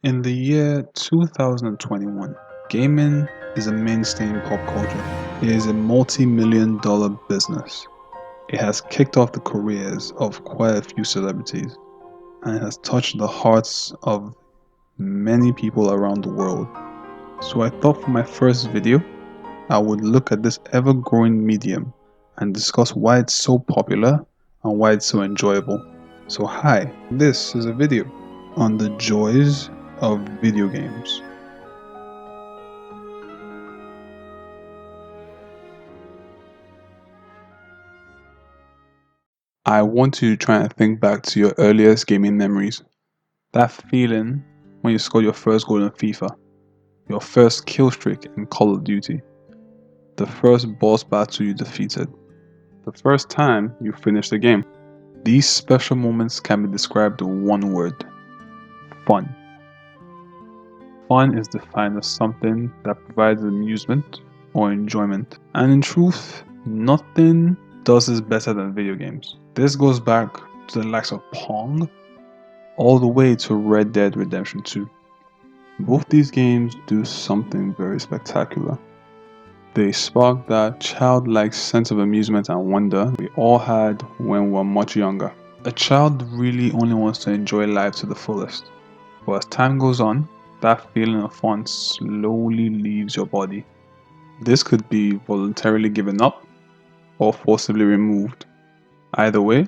In the year 2021, gaming is a mainstay in pop culture. It is a multi-million-dollar business. It has kicked off the careers of quite a few celebrities, and it has touched the hearts of many people around the world. So I thought for my first video, I would look at this ever-growing medium and discuss why it's so popular and why it's so enjoyable. So hi, this is a video on the joys of video games. I want you to try and think back to your earliest gaming memories. That feeling when you scored your first goal in FIFA, your first kill streak in Call of Duty, the first boss battle you defeated, the first time you finished a game. These special moments can be described in one word: fun. Fun is defined as something that provides amusement or enjoyment. And in truth, nothing does this better than video games. This goes back to the likes of Pong, all the way to Red Dead Redemption 2. Both these games do something very spectacular. They spark that childlike sense of amusement and wonder we all had when we were much younger. A child really only wants to enjoy life to the fullest, but as time goes on, that feeling of fun slowly leaves your body. This could be voluntarily given up or forcibly removed. Either way,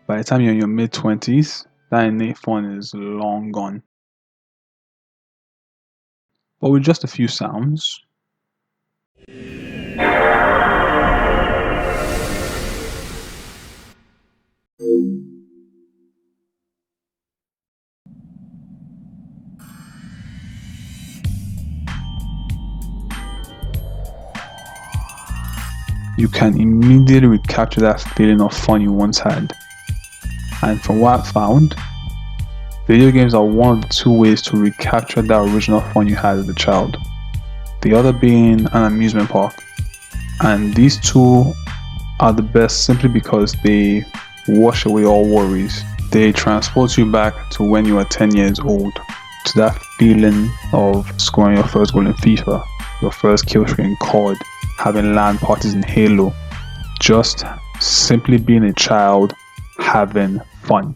by the time you're in your mid-20s, that innate fun is long gone. But with just a few sounds, you can immediately recapture that feeling of fun you once had. And from what I've found, video games are one of the two ways to recapture that original fun you had as a child. The other being an amusement park. And these two are the best simply because they wash away all worries. They transport you back to when you were 10 years old, to that feeling of scoring your first goal in FIFA, your first kill streak in COD, having LAN parties in Halo, just simply being a child having fun.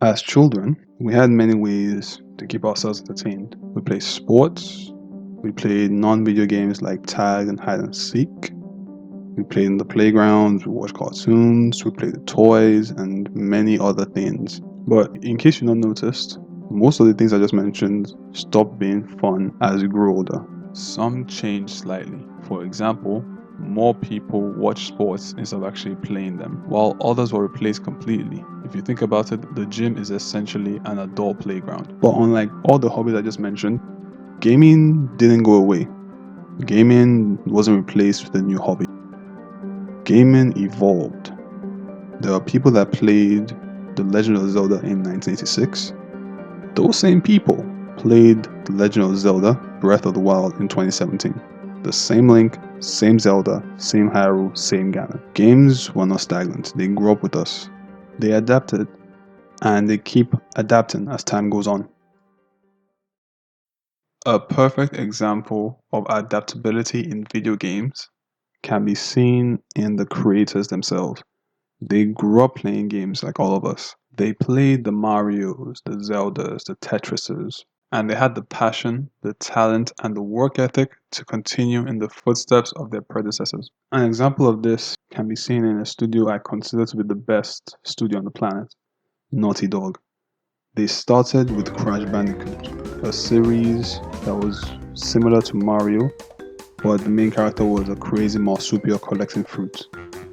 As children, we had many ways to keep ourselves entertained. We played sports, we played non-video games like tag and hide and seek, we played in the playgrounds, we watched cartoons, we played with toys, and many other things. But in case you've not noticed, most of the things I just mentioned stopped being fun as you grew older. Some changed slightly. For example, more people watch sports instead of actually playing them, while others were replaced completely. If you think about it, the gym is essentially an adult playground. But unlike all the hobbies I just mentioned, gaming didn't go away. Gaming wasn't replaced with a new hobby. Gaming evolved. There are people that played The Legend of Zelda in 1986. Those same people played The Legend of Zelda Breath of the Wild in 2017. The same Link, same Zelda, same Hyrule, same Ganon. Games were not stagnant, they grew up with us. They adapted, and they keep adapting as time goes on. A perfect example of adaptability in video games can be seen in the creators themselves. They grew up playing games like all of us. They played the Marios, the Zeldas, the Tetrises, and they had the passion, the talent, and the work ethic to continue in the footsteps of their predecessors. An example of this can be seen in a studio I consider to be the best studio on the planet, Naughty Dog. They started with Crash Bandicoot, a series that was similar to Mario, but the main character was a crazy marsupial collecting fruit.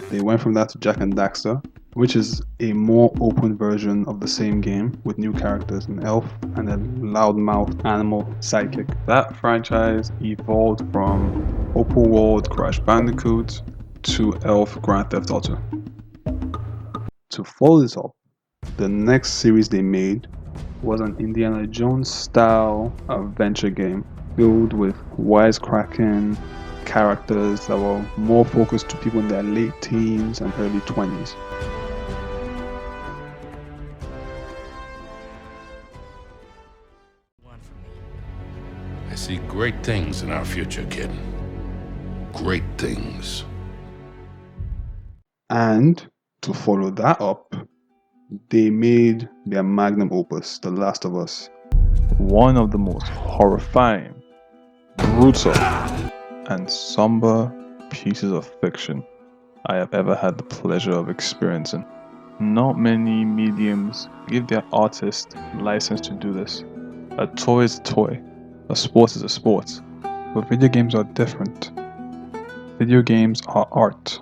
They went from that to Jak and Daxter, which is a more open version of the same game with new characters, an elf and a loudmouth animal sidekick. That franchise evolved from open world Crash Bandicoot to Elf Grand Theft Auto. To follow this up, the next series they made was an Indiana Jones style adventure game filled with wisecracking characters that were more focused to people in their late teens and early 20s. see great things in our future, kid. Great things. And to follow that up, they made their magnum opus, The Last of Us. One of the most horrifying, brutal, and somber pieces of fiction I have ever had the pleasure of experiencing. Not many mediums give their artists license to do this. A toy is a toy, a sport is a sport, but video games are different. Video games are art.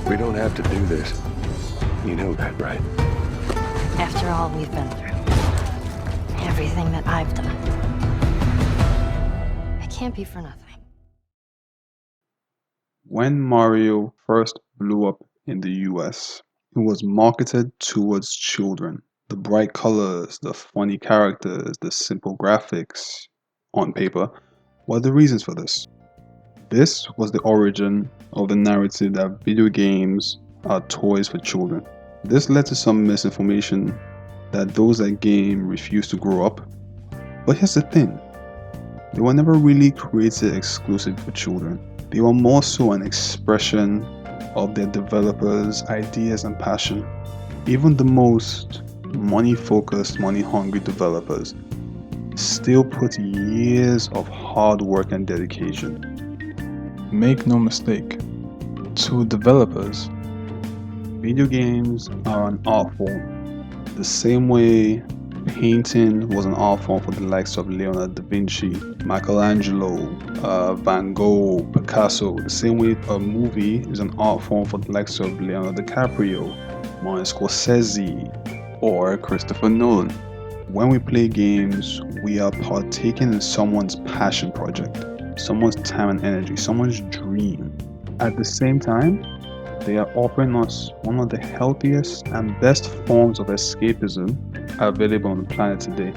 We don't have to do this. You know that, right? After all we've been through, everything that I've done, it can't be for nothing. When Mario first blew up in the US, it was marketed towards children. The bright colors, the funny characters, the simple graphics on paper were the reasons for this. This was the origin of the narrative that video games are toys for children. This led to some misinformation that those that game refuse to grow up. But here's the thing, they were never really created exclusive for children. They were more so an expression of their developers' ideas and passion. Even the most money-focused, money-hungry developers still put years of hard work and dedication. Make no mistake, to developers, video games are an art form. The same way painting was an art form for the likes of Leonardo da Vinci, Michelangelo, Van Gogh, Picasso. The same way a movie is an art form for the likes of Leonardo DiCaprio, Martin Scorsese, or Christopher Nolan. When we play games, we are partaking in someone's passion project, someone's time and energy, someone's dream. At the same time, they are offering us one of the healthiest and best forms of escapism available on the planet today.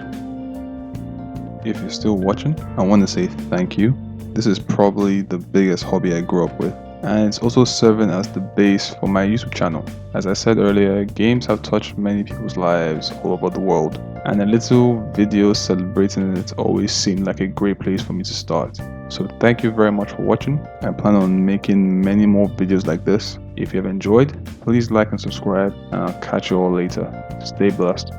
If you're still watching, I want to say thank you. This is probably the biggest hobby I grew up with, and it's also serving as the base for my YouTube channel. As I said earlier, games have touched many people's lives all over the world, and a little video celebrating it always seemed like a great place for me to start. So thank you very much for watching. I plan on making many more videos like this. If you have enjoyed, please like and subscribe, and I'll catch you all later. Stay blessed.